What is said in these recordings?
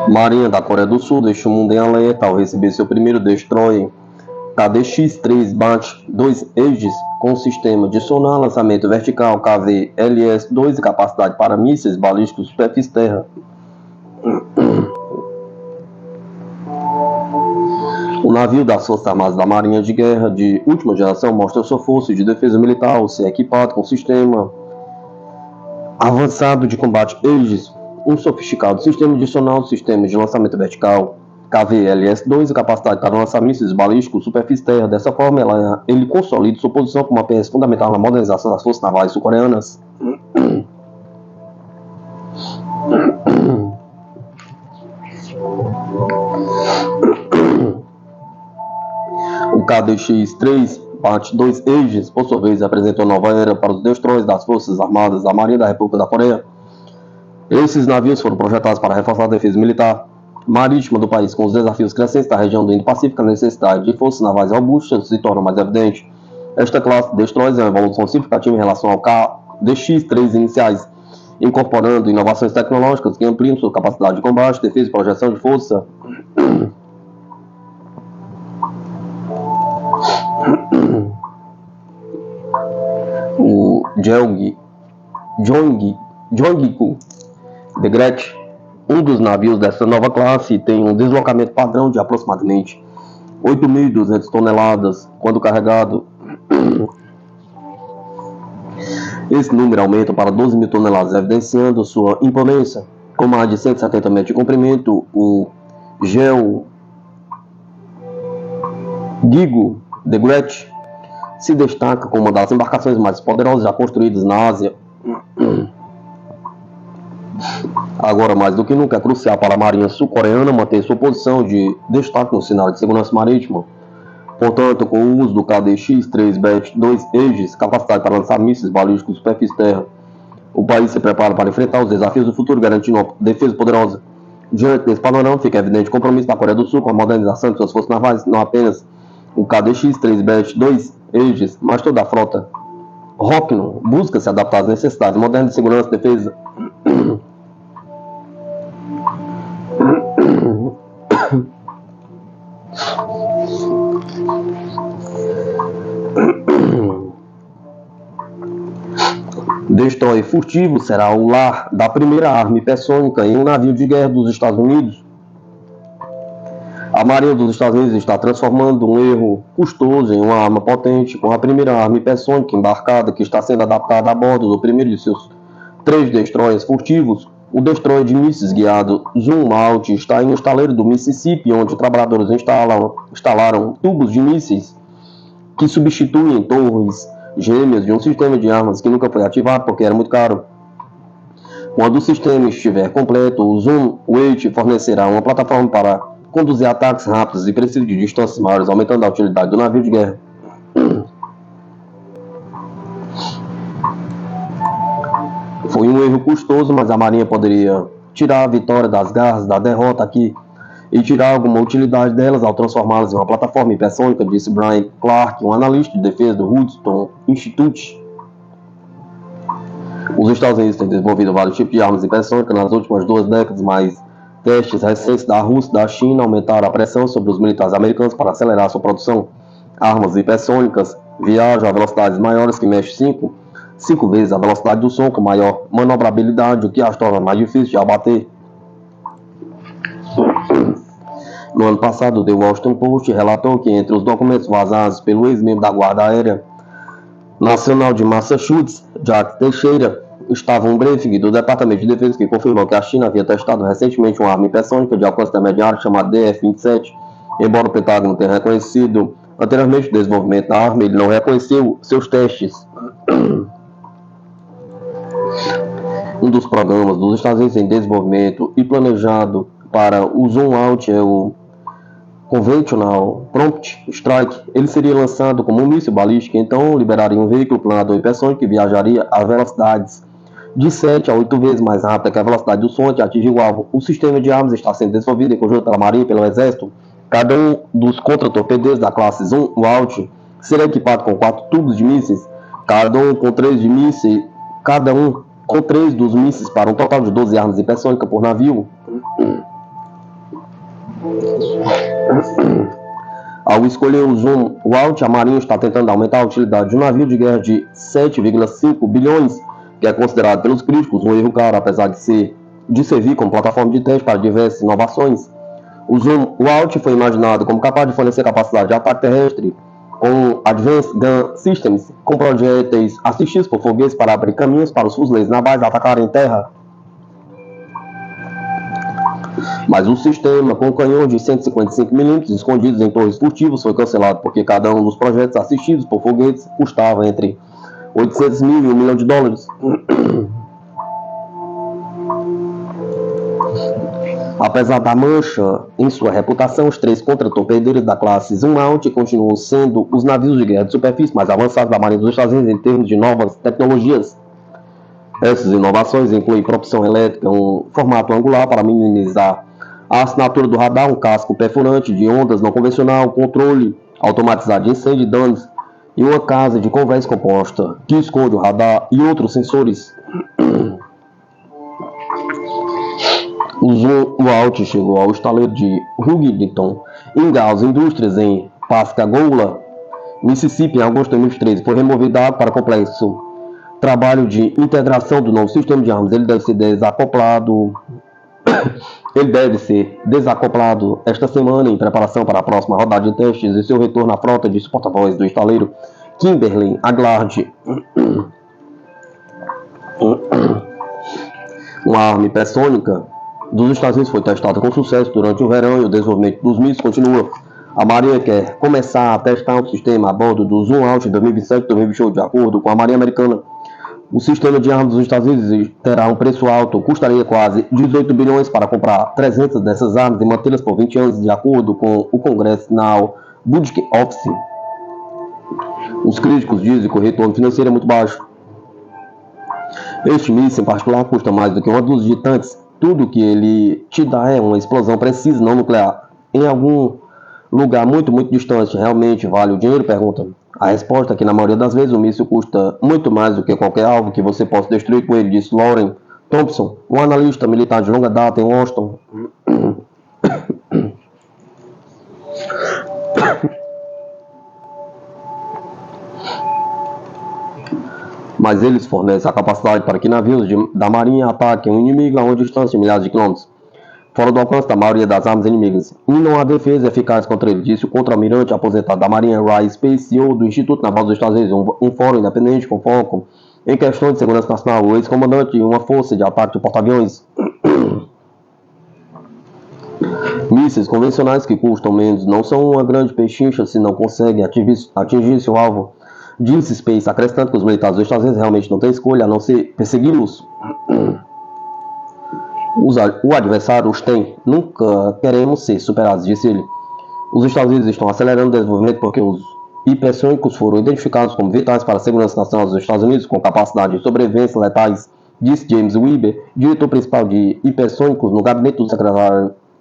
Marinha da Coreia do Sul deixa o mundo em alerta ao receber seu primeiro destroyer KDX-3-2 Aegis com sistema de sonar, lançamento vertical KV-LS-2 e capacidade para mísseis balísticos superfície-terra. O navio das Forças Armadas da Marinha de Guerra de última geração mostra sua força de defesa militar ao ser equipado com sistema avançado de combate Aegis, um sofisticado sistema de sonar, sistema de lançamento vertical KV-LS-2 e capacidade para lançar mísseis balísticos superfície-terra. Dessa forma, ele consolida sua posição como uma peça fundamental na modernização das forças navais sul-coreanas. O KDX-3-2 Aegis, por sua vez, apresentou nova era para os destroyers das Forças Armadas da Marinha da República da Coreia. Esses navios foram projetados para reforçar a defesa militar marítima do país. Com os desafios crescentes da região do Indo-Pacífico, a necessidade de forças navais robustas se torna mais evidente. Esta classe de destroyers é uma evolução significativa em relação ao KDX-3 iniciais, incorporando inovações tecnológicas que ampliam sua capacidade de combate, defesa e projeção de força. O Jeonggi-ku de Gretchen, um dos navios dessa nova classe, tem um deslocamento padrão de aproximadamente 8.200 toneladas quando carregado. Esse número aumenta para 12.000 toneladas, evidenciando sua imponência. Com mais de 170 metros de comprimento, o Jeonggi-ku de Gretchen se destaca como uma das embarcações mais poderosas já construídas na Ásia. Agora, mais do que nunca, é crucial para a Marinha sul-coreana manter sua posição de destaque no cenário de segurança marítima. Portanto, com o uso do KDX-3-2 Aegis, capacidade para lançar mísseis balísticos superfície-terra, o país se prepara para enfrentar os desafios do futuro, garantindo uma defesa poderosa. Diante desse panorama, fica evidente o compromisso da Coreia do Sul com a modernização de suas forças navais, não apenas o KDX-3-2 Aegis, mas toda a frota. Rockno busca se adaptar às necessidades modernas de segurança e defesa. Destroyer furtivo será o lar da primeira arma hipersônica em um navio de guerra dos Estados Unidos. A Marinha dos Estados Unidos está transformando um erro custoso em uma arma potente, com a primeira arma hipersônica embarcada que está sendo adaptada a bordo do primeiro de seus 3 destroyers furtivos. O destroyer de mísseis guiado Zoom Out está em um estaleiro do Mississippi, onde trabalhadores instalaram tubos de mísseis que substituem torres gêmeas de um sistema de armas que nunca foi ativado porque era muito caro. Quando o sistema estiver completo, o Zoom Out fornecerá uma plataforma para conduzir ataques rápidos e precisos de distâncias maiores, aumentando a utilidade do navio de guerra. Foi um erro custoso, mas a Marinha poderia tirar a vitória das garras da derrota aqui e tirar alguma utilidade delas ao transformá-las em uma plataforma hipersônica, disse Brian Clark, um analista de defesa do Hudson Institute. Os Estados Unidos têm desenvolvido vários tipos de armas hipersônicas nas últimas 2 décadas, mas testes recentes da Rússia e da China aumentaram a pressão sobre os militares americanos para acelerar sua produção. Armas hipersônicas viajam a velocidades maiores que mexem 5 vezes a velocidade do som, com maior manobrabilidade, o que as torna mais difíceis de abater. No ano passado, o The Washington Post relatou que entre os documentos vazados pelo ex-membro da Guarda Aérea Nacional de Massachusetts, Jack Teixeira, estava um briefing do Departamento de Defesa que confirmou que a China havia testado recentemente uma arma hipersônica de alcance intermediário chamada DF-27. Embora o Pentágono tenha reconhecido anteriormente o desenvolvimento da arma, ele não reconheceu seus testes. Um dos programas dos Estados Unidos em desenvolvimento e planejado para o Zoom Out é o Conventional Prompt Strike. Ele seria lançado como um míssil balístico, então liberaria um veículo planador hipersônico que viajaria a velocidades de 7 a 8 vezes mais rápida que a velocidade do som até atingir o alvo. O sistema de armas está sendo desenvolvido em conjunto pela Marinha e pelo Exército. Cada um dos contra-torpedeiros da classe Zoom Out será equipado com 4 tubos de mísseis, cada um com 3 de mísseis, cada um com 3 dos mísseis para um total de 12 armas hipersônicas por navio. Ao escolher o Zoom Out, a Marinha está tentando aumentar a utilidade de um navio de guerra de 7,5 bilhões, que é considerado pelos críticos um erro caro, apesar de servir como plataforma de teste para diversas inovações. O Zoom Out foi imaginado como capaz de fornecer capacidade de ataque terrestre com Advanced Gun Systems, com projéteis assistidos por foguetes para abrir caminhos para os fuzileiros navais atacarem em terra. Mas o sistema com canhões de 155 mm escondidos em torres furtivos foi cancelado porque cada um dos projetos assistidos por foguetes custava entre 800 mil e $1 milhão. Apesar da mancha em sua reputação, os 3 contra-torpedeiros da classe Zoom Out continuam sendo os navios de guerra de superfície mais avançados da Marinha dos Estados Unidos em termos de novas tecnologias. Essas inovações incluem propulsão elétrica, um formato angular para minimizar a assinatura do radar, um casco perfurante de ondas não convencional, controle automatizado de incêndio e danos, e uma casa de convés composta que esconde o radar e outros sensores. O Zoom Out chegou ao estaleiro de Huggington, em Gauss Indústrias, em Pascagoula, Mississippi, em agosto de 2013. Foi removido da água para complexo trabalho de integração do novo sistema de armas. Ele deve ser desacoplado esta semana em preparação para a próxima rodada de testes e seu retorno à frota de porta-voz do estaleiro Kimberly Aglard. Uma arma hipersônica dos Estados Unidos foi testada com sucesso durante o verão e o desenvolvimento dos mísseis continua. A Marinha quer começar a testar o sistema a bordo do Zoom Out em 2027 e 2028, de acordo com a Marinha Americana. O sistema de armas dos Estados Unidos terá um preço alto, custaria quase 18 bilhões para comprar 300 dessas armas e mantê-las por 20 anos, de acordo com o Congressional Budget Office. Os críticos dizem que o retorno financeiro é muito baixo. Este míssil em particular custa mais do que uma dúzia de tanques. Tudo que ele te dá é uma explosão precisa, não nuclear. Em algum lugar muito distante, realmente vale o dinheiro? Pergunta. A resposta é que na maioria das vezes o míssil custa muito mais do que qualquer alvo que você possa destruir com ele, disse Lauren Thompson, um analista militar de longa data em Washington. Mas eles fornecem a capacidade para que navios da Marinha ataquem um inimigo a uma distância de milhares de quilômetros, fora do alcance da maioria das armas inimigas. E não há defesa eficaz contra ele, disse o contra-almirante aposentado da Marinha, Ray Space, CEO do Instituto Naval dos Estados Unidos, um fórum independente com foco em questões de segurança nacional. O ex-comandante de uma força de ataque de porta-aviões. Mísseis convencionais que custam menos não são uma grande pechincha se não conseguem atingir seu alvo, disse Space, acrescentando que os militares dos Estados Unidos realmente não têm escolha a não ser persegui-los. O adversário os tem. Nunca queremos ser superados, disse ele. Os Estados Unidos estão acelerando o desenvolvimento porque os hipersônicos foram identificados como vitais para a segurança nacional dos Estados Unidos, com capacidade de sobrevivência letais, disse James Weber, diretor principal de hipersônicos no gabinete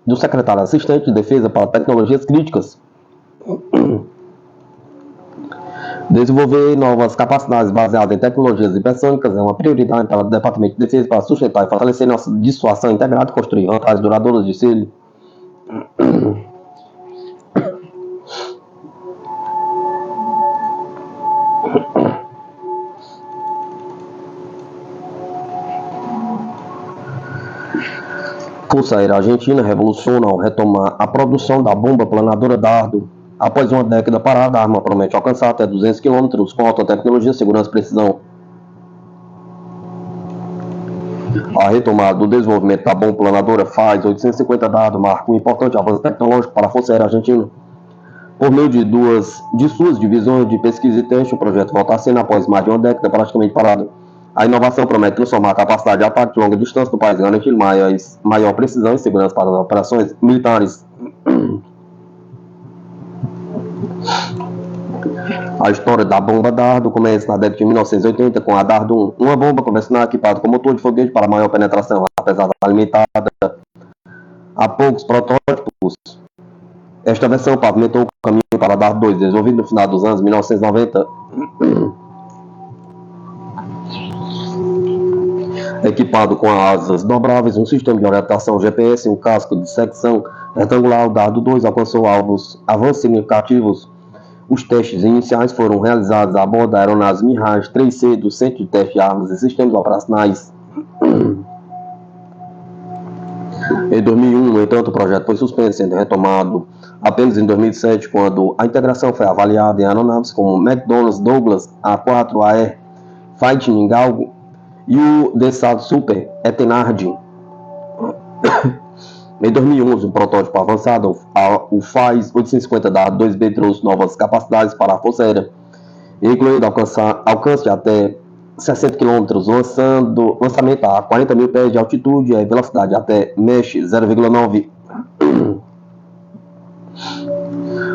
do secretário assistente de defesa para tecnologias críticas. Desenvolver novas capacidades baseadas em tecnologias hipersônicas é uma prioridade para o Departamento de Defesa para sustentar e fortalecer nossa dissuasão integrada e construir vantagens duradouras, disse ele. Força Aérea Argentina revoluciona ao retomar a produção da bomba planadora Dardo. Após uma década parada, a arma promete alcançar até 200 km com alta tecnologia, segurança e precisão. A retomada do desenvolvimento da bomba planadora FAZ 850 Dardo marca um importante avanço tecnológico para a Força Aérea Argentina. Por meio de suas divisões de pesquisa e teste, o projeto volta à cena após mais de uma década praticamente parado. A inovação promete transformar a capacidade de ataque de longa distância do país, garantindo maior precisão e segurança para as operações militares. A história da bomba Dardo começa na década de 1980 com a Dardo 1, uma bomba convencional equipada com motor de foguete para maior penetração, apesar de limitada a poucos protótipos. Esta versão pavimentou o caminho para a Dardo 2, desenvolvido no final dos anos 1990. Equipado com asas dobráveis, um sistema de orientação GPS e um casco de secção retangular, o Dardo 2 alcançou avanços significativos. Os testes iniciais foram realizados a bordo da aeronave Mirage 3C do Centro de Teste de Armas e Sistemas Operacionais. Em 2001, no entanto, o projeto foi suspenso, sendo retomado apenas em 2007, quando a integração foi avaliada em aeronaves como McDonnell Douglas A4AE Fighting Eagle e o Dassault Super Etenard. Em 2011, um protótipo avançado, o FAIS 850 Dardo 2B, trouxe novas capacidades para a Força Aérea, incluindo alcance de até 60 km, lançamento a 40 mil pés de altitude e velocidade até Mach 0,9.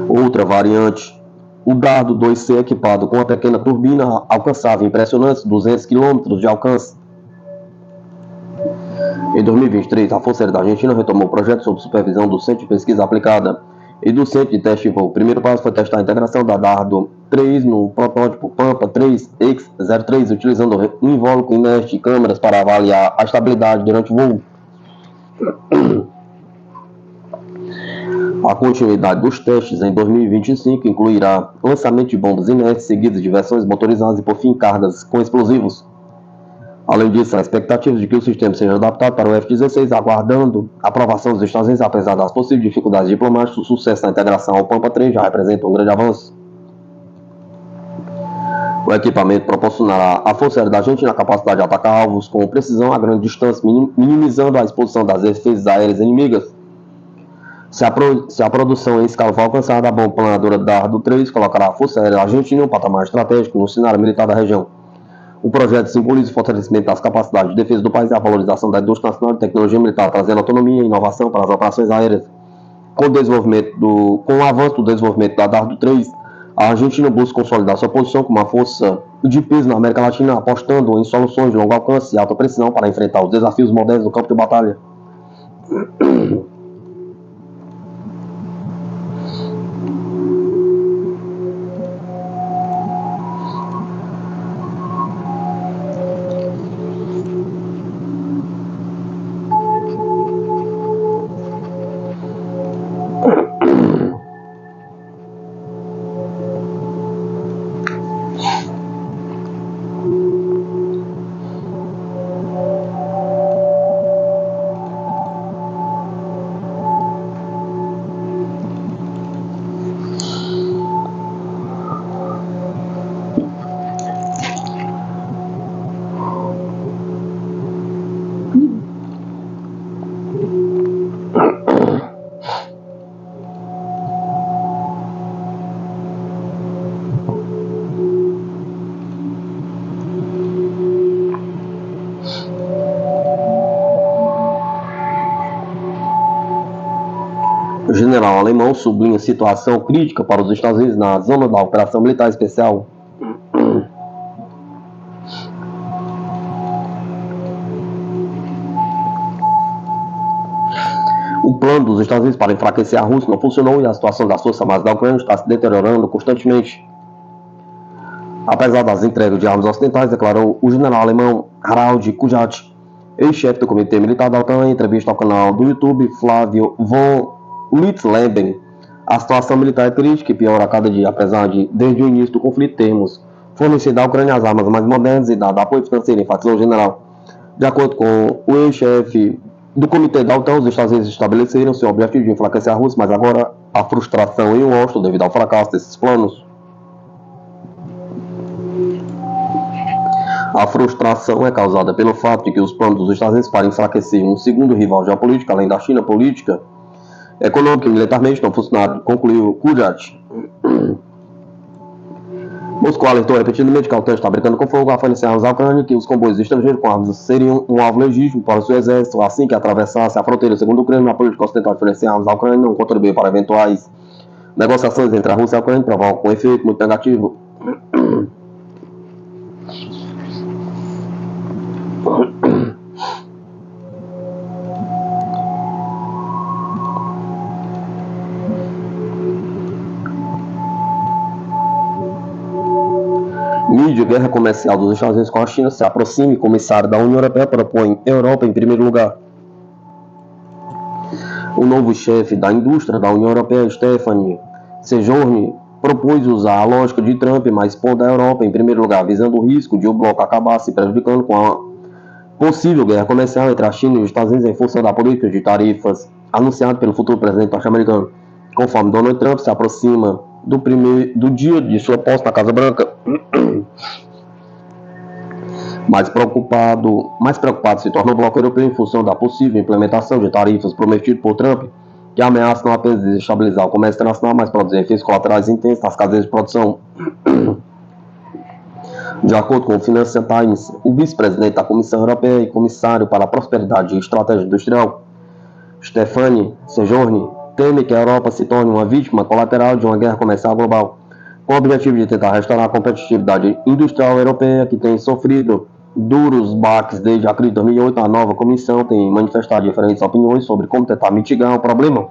Outra variante, o Dardo 2C, equipado com uma pequena turbina, alcançava impressionantes 200 km de alcance. Em 2023, a Força Aérea da Argentina retomou o projeto sob supervisão do Centro de Pesquisa Aplicada e do Centro de Teste de Voo. O primeiro passo foi testar a integração da Dardo 3 no protótipo Pampa 3X03, utilizando invólucro inerte e câmeras para avaliar a estabilidade durante o voo. A continuidade dos testes em 2025 incluirá lançamento de bombas inertes seguidas de versões motorizadas e, por fim, cargas com explosivos. Além disso, há expectativas de que o sistema seja adaptado para o F-16, aguardando a aprovação dos Estados Unidos. Apesar das possíveis dificuldades diplomáticas, o sucesso na integração ao Pampa 3 já representa um grande avanço. O equipamento proporcionará à Força Aérea da Argentina a capacidade de atacar alvos com precisão a grande distância, minimizando a exposição das defesas aéreas inimigas. Se a produção em escala for alcançada, a bomba planadora Dardo 3 colocará a Força Aérea Argentina em um patamar estratégico no cenário militar da região. O projeto simboliza o fortalecimento das capacidades de defesa do país e a valorização da indústria nacional de tecnologia militar, trazendo autonomia e inovação para as operações aéreas. Com o avanço do desenvolvimento da Dardo 3, a Argentina busca consolidar sua posição como uma força de peso na América Latina, apostando em soluções de longo alcance e alta precisão para enfrentar os desafios modernos do campo de batalha. O general alemão sublinha situação crítica para os Estados Unidos na zona da Operação Militar Especial. O plano dos Estados Unidos para enfraquecer a Rússia não funcionou e a situação das forças armadas da Ucrânia está se deteriorando constantemente. Apesar das entregas de armas ocidentais, declarou o general alemão Harald Kujat, ex-chefe do Comitê Militar da OTAN, em entrevista ao canal do YouTube Flávio von Litzleben. A situação militar é crítica e piora a cada dia, apesar de, desde o início do conflito, termos fornecido à Ucrânia as armas mais modernas e dado apoio financeiro, enfatizou o general. De acordo com o ex-chefe do Comitê da OTAN, os Estados Unidos estabeleceram seu objetivo de enfraquecer a Rússia, mas agora há frustração em Washington devido ao fracasso desses planos. A frustração é causada pelo fato de que os planos dos Estados Unidos para enfraquecer um segundo rival geopolítico, além da China política, econômica e militarmente, não funcionaram, concluiu Kujat. Moscou alertou repetidamente que a OTAN está brincando com fogo ao fornecer armas à Ucrânia, que os comboios estrangeiros com armas seriam um alvo legítimo para o seu exército assim que atravessasse a fronteira. Segundo o Kremlin, a política ocidental de fornecer armas à Ucrânia não contribuiu para eventuais negociações entre a Rússia e a Ucrânia, provocam um efeito muito negativo. Mídia, guerra comercial dos Estados Unidos com a China se aproxima e comissário da União Europeia propõe Europa em primeiro lugar. O novo chefe da indústria da União Europeia, Stephanie Sejourne, propôs usar a lógica de Trump, mas pondo a Europa em primeiro lugar, visando o risco de o bloco acabar se prejudicando com a possível guerra comercial entre a China e os Estados Unidos em função da política de tarifas anunciada pelo futuro presidente norte-americano. Conforme Donald Trump se aproxima do dia de sua posse na Casa Branca, mais preocupado se torna o bloco europeu em função da possível implementação de tarifas prometidas por Trump, que ameaçam não apenas desestabilizar o comércio internacional, mas produzir efeitos colaterais intensos nas cadeias de produção. De acordo com o Financial Times, o vice-presidente da Comissão Europeia e comissário para a Prosperidade e Estratégia Industrial, Stephanie Sejourne, teme que a Europa se torne uma vítima colateral de uma guerra comercial global, com o objetivo de tentar restaurar a competitividade industrial europeia, que tem sofrido duros baques desde a crise de 2008. A nova comissão tem manifestado diferentes opiniões sobre como tentar mitigar o problema.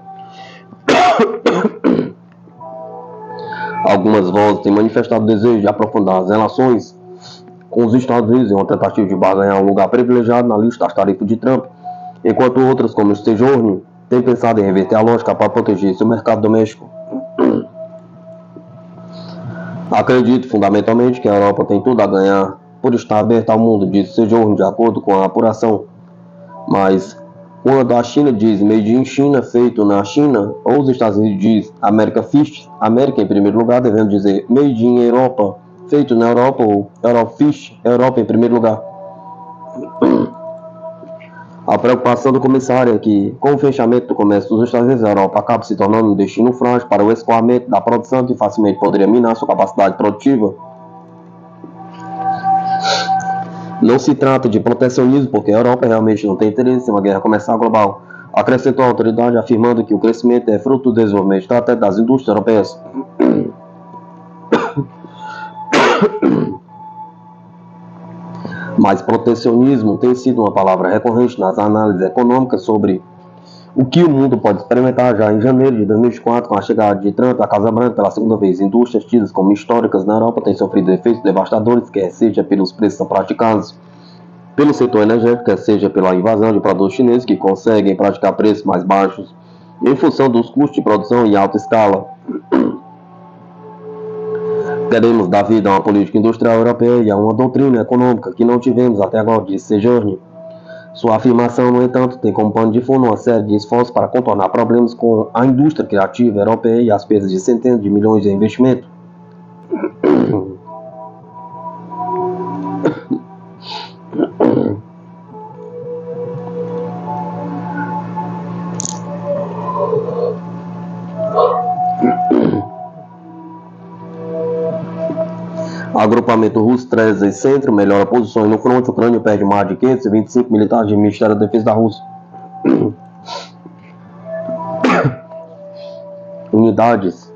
Algumas vozes têm manifestado o desejo de aprofundar as relações com os Estados Unidos em uma tentativa de barganhar um lugar privilegiado na lista das tarifas de Trump, enquanto outras, como o Sejourne, têm pensado em reverter a lógica para proteger seu mercado doméstico. Acredito fundamentalmente que a Europa tem tudo a ganhar por estar aberta ao mundo, disse Sejourne, de acordo com a apuração. Mas quando a China diz Made in China, feito na China, ou os Estados Unidos diz America Fish, América em primeiro lugar, devendo dizer Made in Europa, feito na Europa, ou Eurofish, Europa em primeiro lugar. A preocupação do comissário é que, com o fechamento do comércio dos Estados Unidos, a Europa acaba se tornando um destino frágil para o escoamento da produção, que facilmente poderia minar sua capacidade produtiva. Não se trata de protecionismo, porque a Europa realmente não tem interesse em uma guerra comercial global, acrescentou a autoridade, afirmando que o crescimento é fruto do desenvolvimento estratégico das indústrias europeias. Mas protecionismo tem sido uma palavra recorrente nas análises econômicas sobre o que o mundo pode experimentar. Já em janeiro de 2024, com a chegada de Trump à Casa Branca pela segunda vez, indústrias tidas como históricas na Europa têm sofrido efeitos devastadores, quer seja pelos preços praticados pelo setor energético, quer seja pela invasão de produtos chineses que conseguem praticar preços mais baixos em função dos custos de produção em alta escala. Queremos dar vida a uma política industrial europeia e a uma doutrina econômica que não tivemos até agora, disse Sejourne. Sua afirmação, no entanto, tem como pano de fundo uma série de esforços para contornar problemas com a indústria criativa europeia e as perdas de centenas de milhões de investimento. Agrupamento russo 13 Centro melhora posições no fronte. Ucrânia perde mais de 525 militares de Ministério da Defesa da Rússia. Unidades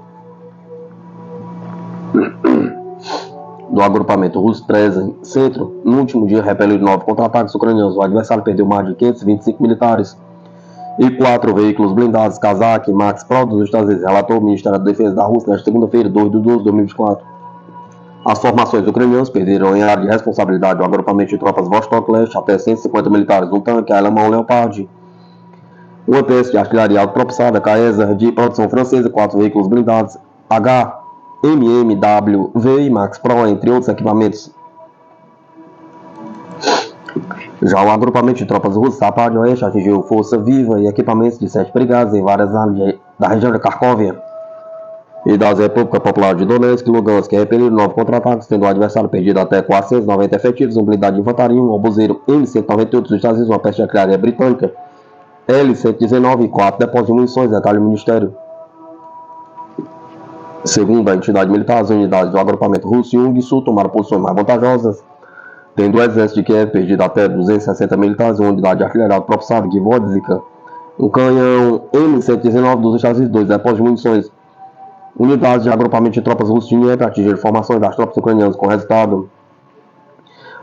do agrupamento russo 13 Centro no último dia repeliram 9 contra-ataques ucranianos. O adversário perdeu mais de 525 militares e 4 veículos blindados Kazakh Max Pro dos Estados Unidos, relatou o Ministério da Defesa da Rússia nesta segunda-feira, 2 de 12 de 2024. As formações ucranianas perderam em área de responsabilidade do agrupamento de tropas Vostok Leste até 150 militares, um tanque alemão Leopard, uma peça de artilharia autopropulsada Caesar de produção francesa, 4 veículos blindados HMMW-V e Max Pro, entre outros equipamentos. Já o agrupamento de tropas russas da parte oeste atingiu força viva e equipamentos de 7 brigadas em várias áreas da região de Kharkovia e das Repúblicas Populares de Donetsk e Lugansk, que repeliram 9 contra-ataques, tendo o adversário perdido até 490 efetivos, um blindado de infantaria, um obuseiro M198 dos Estados Unidos, uma peça de artilharia britânica L-119 e 4 depósitos de munições, detalhe do Ministério. Segundo a entidade militar, as unidades do agrupamento russo Jung-Sul tomaram posições mais vantajosas, tendo o exército de Kiev perdido até 260 militares, uma unidade de artilharia propulsada de Vodska, um canhão M119 dos Estados Unidos, 2 depósitos de munições. Unidades de agrupamento de tropas russas de Dnieper atingiram formações das tropas ucranianas, com resultado: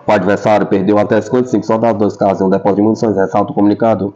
o adversário perdeu até 55 soldados, 2 casos em um depósito de munições, ressalta o comunicado.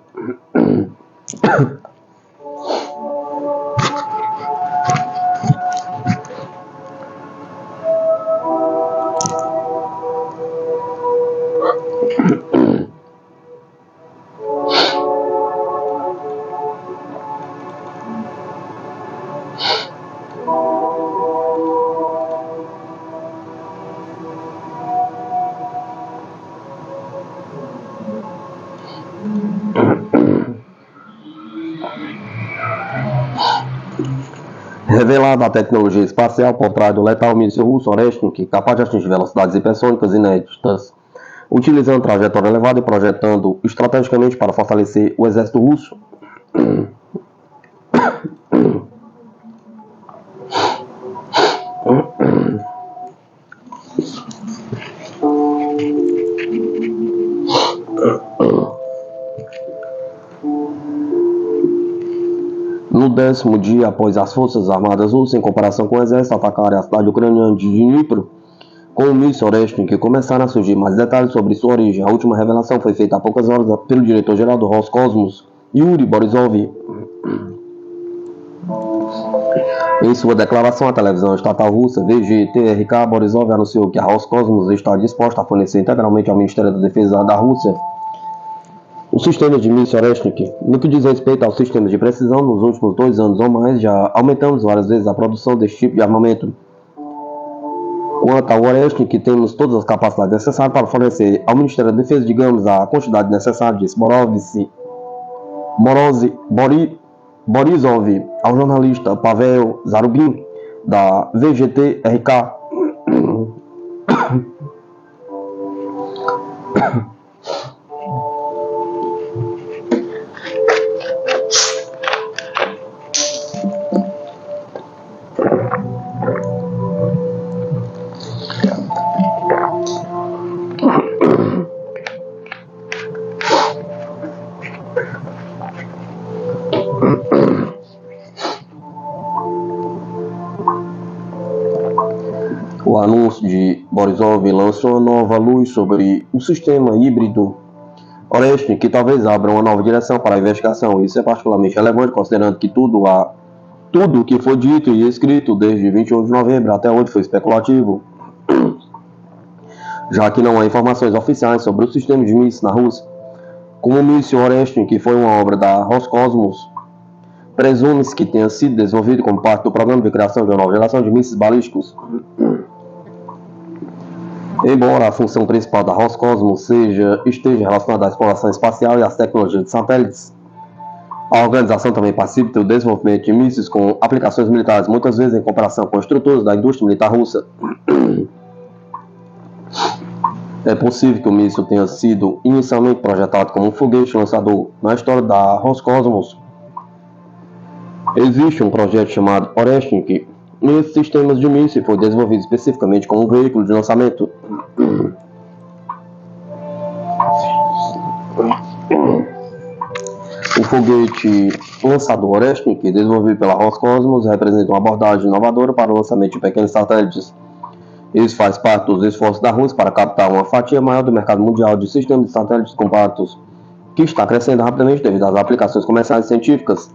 Revelada a tecnologia espacial por trás do letal míssil russo Oreshnik, capaz de atingir velocidades hipersônicas inéditas, utilizando trajetória elevada e projetando estrategicamente para fortalecer o exército russo. No 10º dia após as forças armadas russas, em comparação com o exército, atacarem a cidade ucraniana de Dnipro com o míssil Oreshnik, começaram a surgir mais detalhes sobre sua origem. A última revelação foi feita há poucas horas pelo diretor-geral do Roscosmos, Yuri Borisov. Em sua declaração à televisão estatal russa, VGTRK, Borisov anunciou que a Roscosmos está disposta a fornecer integralmente ao Ministério da Defesa da Rússia os sistemas de míssil Oreshnik. No que diz respeito aos sistemas de precisão, nos últimos 2 anos ou mais, já aumentamos várias vezes a produção deste tipo de armamento. Quanto ao Oreshnik, temos todas as capacidades necessárias para fornecer ao Ministério da Defesa, digamos, a quantidade necessária, disse Borisov ao jornalista Pavel Zarubin, da VGTRK. O anúncio de Borisov lançou uma nova luz sobre o sistema híbrido Oreshnik, que talvez abra uma nova direção para a investigação. Isso é particularmente relevante, considerando que tudo o que foi dito e escrito desde 21 de novembro até hoje foi especulativo, já que não há informações oficiais sobre o sistema de mísseis na Rússia. Como o míssil Oreshnik, que foi uma obra da Roscosmos, presume-se que tenha sido desenvolvido como parte do programa de criação de uma nova geração de mísseis balísticos. Embora a função principal da Roscosmos esteja relacionada à exploração espacial e às tecnologias de satélites, a organização também participa do desenvolvimento de mísseis com aplicações militares, muitas vezes em comparação com estruturas da indústria militar russa. É possível que o míssil tenha sido inicialmente projetado como um foguete lançador. Na história da Roscosmos, existe um projeto chamado Oreshnik. Esses sistemas de míssil foi desenvolvido especificamente como um veículo de lançamento. O foguete lançador Oreshnik, desenvolvido pela Roscosmos, representa uma abordagem inovadora para o lançamento de pequenos satélites. Isso faz parte dos esforços da Rússia para captar uma fatia maior do mercado mundial de sistemas de satélites compactos, que está crescendo rapidamente devido às aplicações comerciais e científicas.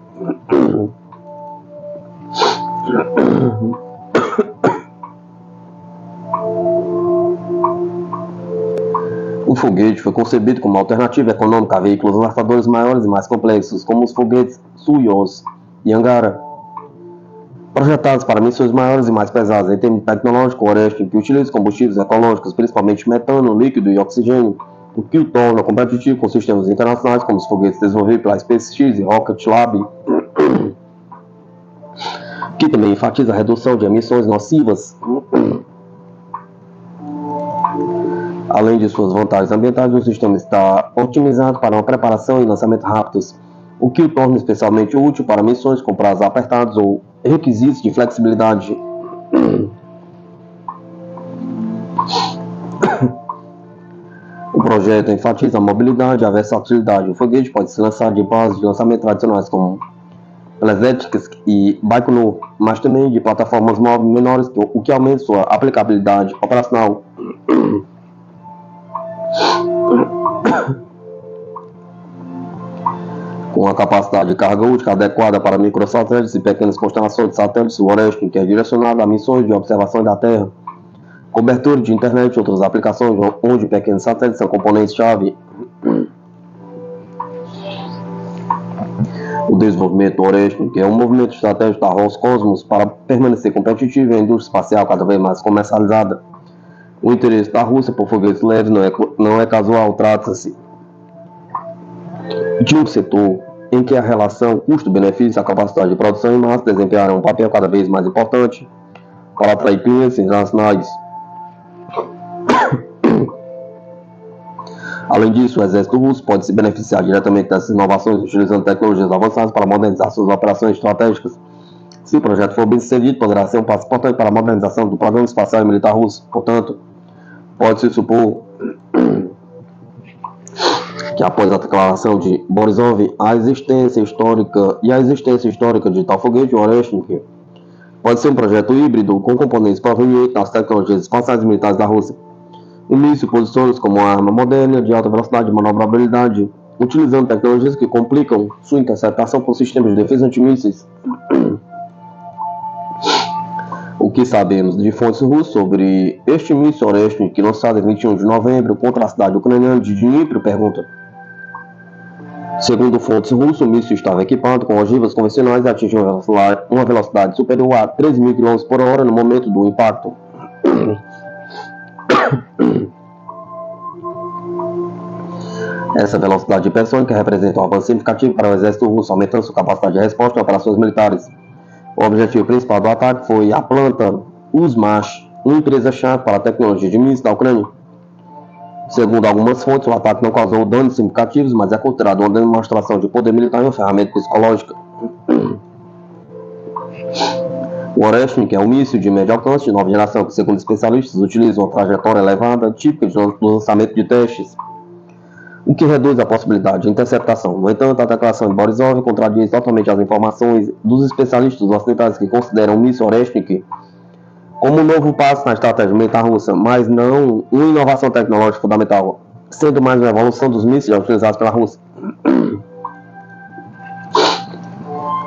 O foguete foi concebido como uma alternativa econômica a veículos lançadores maiores e mais complexos, como os foguetes Soyuz e Angara, projetados para missões maiores e mais pesadas. Em termos tecnológicos, o Oreshnik utiliza combustíveis ecológicos, principalmente metano, líquido e oxigênio, o que o torna competitivo com sistemas internacionais como os foguetes desenvolvidos pela SpaceX e Rocket Lab, que também enfatiza a redução de emissões nocivas. Além de suas vantagens ambientais, o sistema está otimizado para uma preparação e lançamento rápidos, o que o torna especialmente útil para missões com prazos apertados ou requisitos de flexibilidade. O projeto enfatiza a mobilidade e a versatilidade. O foguete pode ser lançado de bases de lançamento tradicionais como Plesetsk e Baikonur, mas também de plataformas móveis menores, o que aumenta sua aplicabilidade operacional. Com a capacidade de carga útil adequada para microsatélites e pequenas constelações de satélites, o Oreshnik é direcionado a missões de observação da Terra, cobertura de internet e outras aplicações onde pequenos satélites são componentes-chave. O desenvolvimento do Oreshnik é um movimento estratégico da Roscosmos para permanecer competitivo em a indústria espacial cada vez mais comercializada. O interesse da Rússia por foguetes leves não é casual, trata-se de um setor em que a relação custo-benefício e a capacidade de produção em massa desempenharão um papel cada vez mais importante para atrair clientes internacionais. Além disso, o exército russo pode se beneficiar diretamente dessas inovações utilizando tecnologias avançadas para modernizar suas operações estratégicas. Se o projeto for bem sucedido, poderá ser um passo importante para a modernização do programa espacial e militar russo. Portanto, pode-se supor que após a declaração de Borisov, a existência histórica de tal foguete, o Oreshnik, pode ser um projeto híbrido com componentes provenientes das tecnologias espaciais e militares da Rússia. O míssil posiciona-se como uma arma moderna de alta velocidade e manobrabilidade, utilizando tecnologias que complicam sua interceptação por sistemas de defesa antimísseis. O que sabemos de fontes russas sobre este míssil Oreshnik, lançado em 21 de novembro contra a cidade ucraniana de Dnipro, pergunta. Segundo fontes russas, o míssil estava equipado com ogivas convencionais e atingiu uma velocidade superior a 13.000 km por hora no momento do impacto. Essa velocidade hipersônica representa um avanço significativo para o exército russo, aumentando sua capacidade de resposta a operações militares. O objetivo principal do ataque foi a planta Uzmash, uma empresa-chave para a tecnologia de mísseis da Ucrânia. Segundo algumas fontes, o ataque não causou danos significativos, mas é considerado uma demonstração de poder militar e uma ferramenta psicológica. O Oreshnik é um míssil de médio alcance de nova geração que, segundo especialistas, utiliza uma trajetória elevada, típica do lançamento de testes, o que reduz a possibilidade de interceptação. No entanto, a declaração de Borisov contradiz totalmente as informações dos especialistas ocidentais que consideram o míssil Oreshnik como um novo passo na estratégia militar russa, mas não uma inovação tecnológica fundamental, sendo mais uma evolução dos mísseis já utilizados pela Rússia.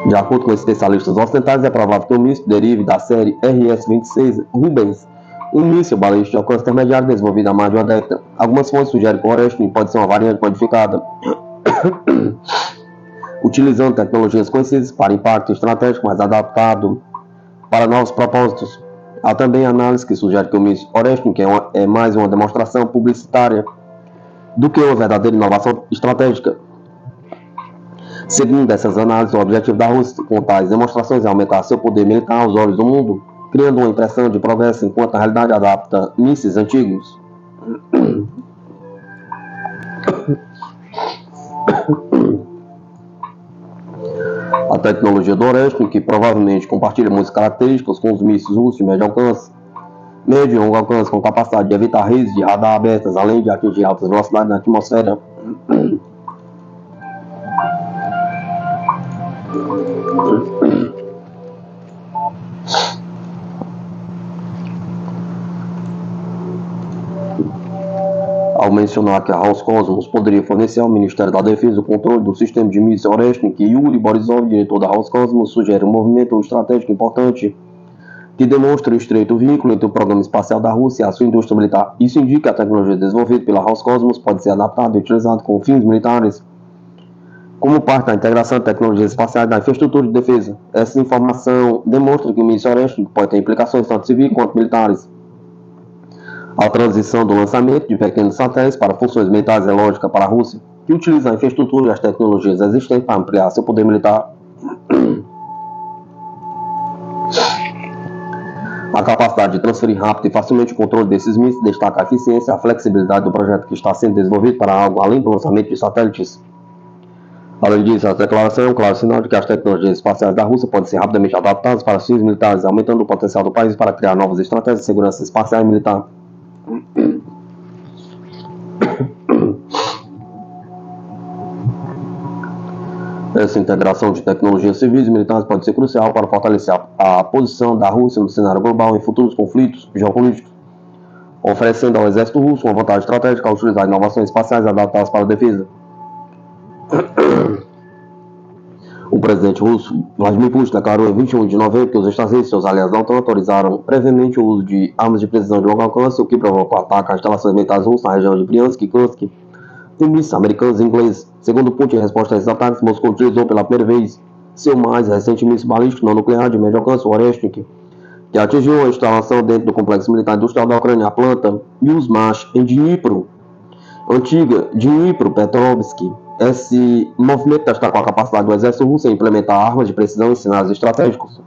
De acordo com especialistas ocidentais, é provável que o míssil derive da série RS-26 Rubens, um míssil balístico de alcance intermediário desenvolvido há mais de uma década. Algumas fontes sugerem que o Oreshnik pode ser uma variante modificada, utilizando tecnologias conhecidas para impacto estratégico mais adaptado para novos propósitos. Há também análise que sugere que o míssil Oreshnik é mais uma demonstração publicitária do que uma verdadeira inovação estratégica. Segundo essas análises, o objetivo da Rússia com tais demonstrações é aumentar seu poder militar aos olhos do mundo, criando uma impressão de progresso enquanto a realidade adapta mísseis antigos. A tecnologia do Oreshnik, que provavelmente compartilha muitas características com os mísseis russos de médio e longo alcance, com capacidade de evitar redes de radar abertas, além de atingir altas velocidades na atmosfera. Ao mencionar que a Roscosmos poderia fornecer ao Ministério da Defesa o controle do sistema de míssil Oreshnik, Yuri Borisov, diretor da Roscosmos, sugere um movimento estratégico importante que demonstra o estreito vínculo entre o programa espacial da Rússia e a sua indústria militar. Isso indica que a tecnologia desenvolvida pela Roscosmos pode ser adaptada e utilizada com fins militares, como parte da integração de tecnologias espaciais na infraestrutura de defesa. Essa informação demonstra que o míssil Oreshnik pode ter implicações tanto civis quanto militares. A transição do lançamento de pequenos satélites para funções militares é lógica para a Rússia, que utiliza a infraestrutura e as tecnologias existentes para ampliar seu poder militar. A capacidade de transferir rápido e facilmente o controle desses mísseis destaca a eficiência e a flexibilidade do projeto que está sendo desenvolvido para algo além do lançamento de satélites. Além disso, a declaração é um claro sinal de que as tecnologias espaciais da Rússia podem ser rapidamente adaptadas para fins militares, aumentando o potencial do país para criar novas estratégias de segurança espacial e militar. Essa integração de tecnologias civis e militares pode ser crucial para fortalecer a posição da Rússia no cenário global em futuros conflitos geopolíticos, oferecendo ao exército russo uma vantagem estratégica ao utilizar inovações espaciais adaptadas para a defesa. O presidente russo, Vladimir Putin, declarou em 21 de novembro que os Estados Unidos e seus aliados não autorizaram previamente o uso de armas de precisão de longo alcance, o que provocou ataque às instalações militares russas na região de Bryansk e Kursk, com mísseis americanos e ingleses. Segundo Putin, em resposta a esses ataques, Moscou utilizou pela primeira vez seu mais recente míssil balístico não nuclear de médio alcance, o Oreshnik, que atingiu a instalação dentro do complexo militar industrial da Ucrânia, a planta Yuzmash, em Dnipro, antiga Dnipropetrovsk. Esse movimento destacou a capacidade do exército russo em implementar armas de precisão em cenários estratégicos.